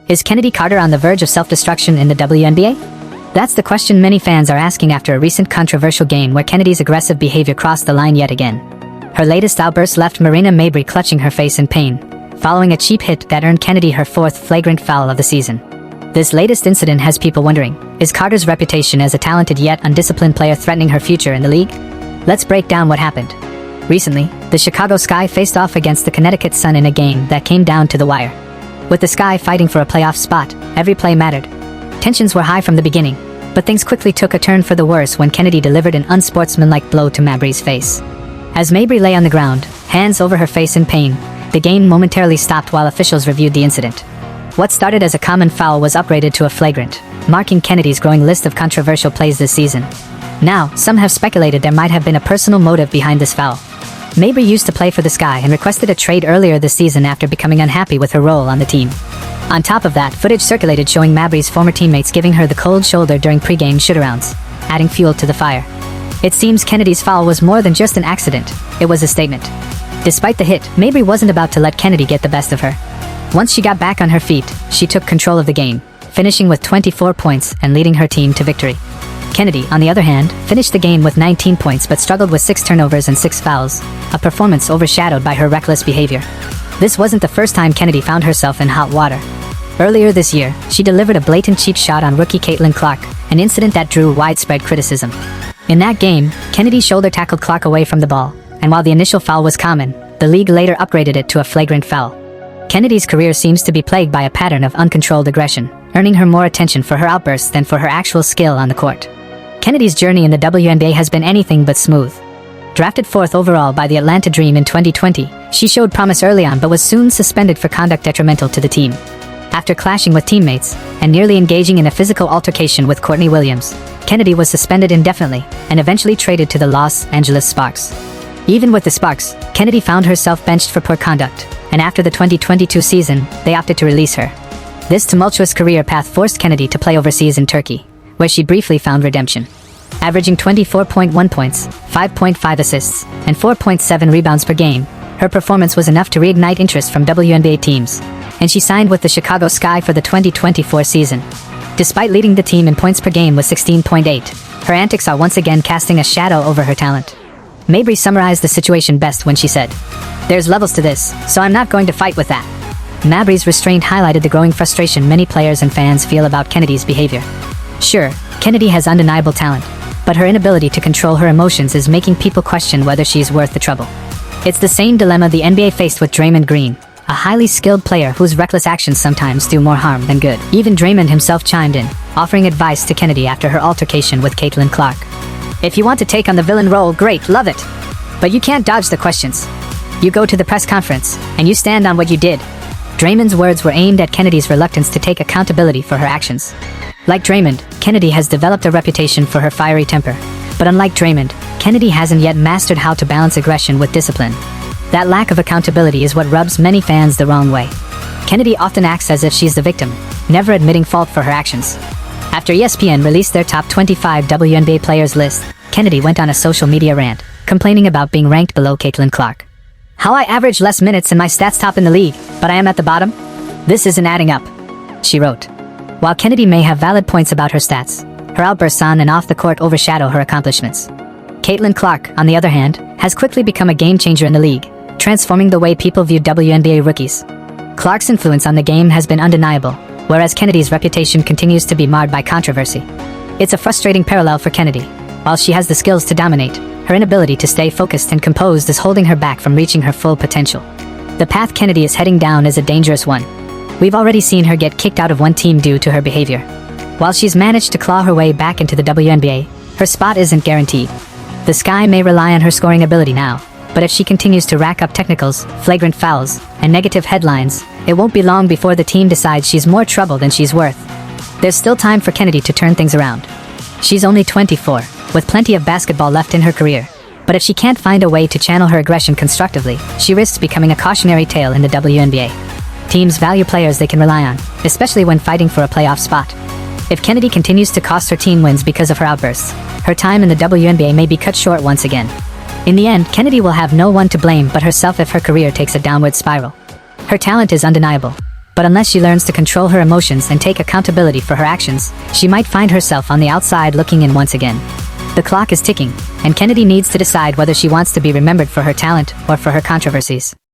Is Chennedy Carter on the verge of self-destruction in the WNBA? That's the question many fans are asking after a recent controversial game where Chennedy's aggressive behavior crossed the line yet again. Her latest outburst left Marina Mabrey clutching her face in pain, following a cheap hit that earned Chennedy her fourth flagrant foul of the season. This latest incident has people wondering, is Carter's reputation as a talented yet undisciplined player threatening her future in the league? Let's break down what happened. Recently, the Chicago Sky faced off against the Connecticut Sun in a game that came down to the wire. With the Sky fighting for a playoff spot, every play mattered. Tensions were high from the beginning, but things quickly took a turn for the worse when Chennedy delivered an unsportsmanlike blow to Mabrey's face. As Mabrey lay on the ground, hands over her face in pain, the game momentarily stopped while officials reviewed the incident. What started as a common foul was upgraded to a flagrant, marking Kennedy's growing list of controversial plays this season. Now, some have speculated there might have been a personal motive behind this foul. Mabrey used to play for the Sky and requested a trade earlier this season after becoming unhappy with her role on the team. On top of that, footage circulated showing Mabrey's former teammates giving her the cold shoulder during pre-game shoot-arounds, adding fuel to the fire. It seems Kennedy's foul was more than just an accident, it was a statement. Despite the hit, Mabrey wasn't about to let Chennedy get the best of her. Once she got back on her feet, she took control of the game, finishing with 24 points and leading her team to victory. Chennedy, on the other hand, finished the game with 19 points but struggled with 6 turnovers and 6 fouls, a performance overshadowed by her reckless behavior. This wasn't the first time Chennedy found herself in hot water. Earlier this year, she delivered a blatant cheap shot on rookie Caitlin Clark, an incident that drew widespread criticism. In that game, Kennedy shoulder tackled Clark away from the ball, and while the initial foul was common, the league later upgraded it to a flagrant foul. Kennedy's career seems to be plagued by a pattern of uncontrolled aggression, earning her more attention for her outbursts than for her actual skill on the court. Kennedy's journey in the WNBA has been anything but smooth. Drafted 4th overall by the Atlanta Dream in 2020, she showed promise early on but was soon suspended for conduct detrimental to the team. After clashing with teammates, and nearly engaging in a physical altercation with Courtney Williams, Chennedy was suspended indefinitely, and eventually traded to the Los Angeles Sparks. Even with the Sparks, Chennedy found herself benched for poor conduct, and after the 2022 season, they opted to release her. This tumultuous career path forced Chennedy to play overseas in Turkey, where she briefly found redemption. Averaging 24.1 points, 5.5 assists, and 4.7 rebounds per game, her performance was enough to reignite interest from WNBA teams, and she signed with the Chicago Sky for the 2024 season. Despite leading the team in points per game with 16.8, her antics are once again casting a shadow over her talent. Mabrey summarized the situation best when she said, "There's levels to this, so I'm not going to fight with that." Mabrey's restraint highlighted the growing frustration many players and fans feel about Kennedy's behavior. Sure, Chennedy has undeniable talent, but her inability to control her emotions is making people question whether she's worth the trouble. It's the same dilemma the NBA faced with Draymond Green, a highly skilled player whose reckless actions sometimes do more harm than good. Even Draymond himself chimed in, offering advice to Chennedy after her altercation with Caitlin Clark. "If you want to take on the villain role, great, love it. But you can't dodge the questions. You go to the press conference, and you stand on what you did." Draymond's words were aimed at Kennedy's reluctance to take accountability for her actions. Like Draymond, Chennedy has developed a reputation for her fiery temper. But unlike Draymond, Chennedy hasn't yet mastered how to balance aggression with discipline. That lack of accountability is what rubs many fans the wrong way. Kennedy often acts as if she's the victim, never admitting fault for her actions. After ESPN released their top 25 WNBA players list, Chennedy went on a social media rant, complaining about being ranked below Caitlin Clark. "How I average less minutes and my stats top in the league, but I am at the bottom? This isn't adding up," she wrote. While Chennedy may have valid points about her stats, her outbursts on and off the court overshadow her accomplishments. Caitlin Clark, on the other hand, has quickly become a game-changer in the league, transforming the way people view WNBA rookies. Clark's influence on the game has been undeniable, whereas Kennedy's reputation continues to be marred by controversy. It's a frustrating parallel for Chennedy. While she has the skills to dominate, her inability to stay focused and composed is holding her back from reaching her full potential. The path Chennedy is heading down is a dangerous one. We've already seen her get kicked out of one team due to her behavior. While she's managed to claw her way back into the WNBA, her spot isn't guaranteed. The Sky may rely on her scoring ability now, but if she continues to rack up technicals, flagrant fouls, and negative headlines, it won't be long before the team decides she's more trouble than she's worth. There's still time for Chennedy to turn things around. She's only 24, with plenty of basketball left in her career. But if she can't find a way to channel her aggression constructively, she risks becoming a cautionary tale in the WNBA. Teams value players they can rely on, especially when fighting for a playoff spot. If Chennedy continues to cost her team wins because of her outbursts, her time in the WNBA may be cut short once again. In the end, Chennedy will have no one to blame but herself if her career takes a downward spiral. Her talent is undeniable, But unless she learns to control her emotions and take accountability for her actions, she might find herself on the outside looking in once again. The clock is ticking, and Kennedy needs to decide whether she wants to be remembered for her talent or for her controversies.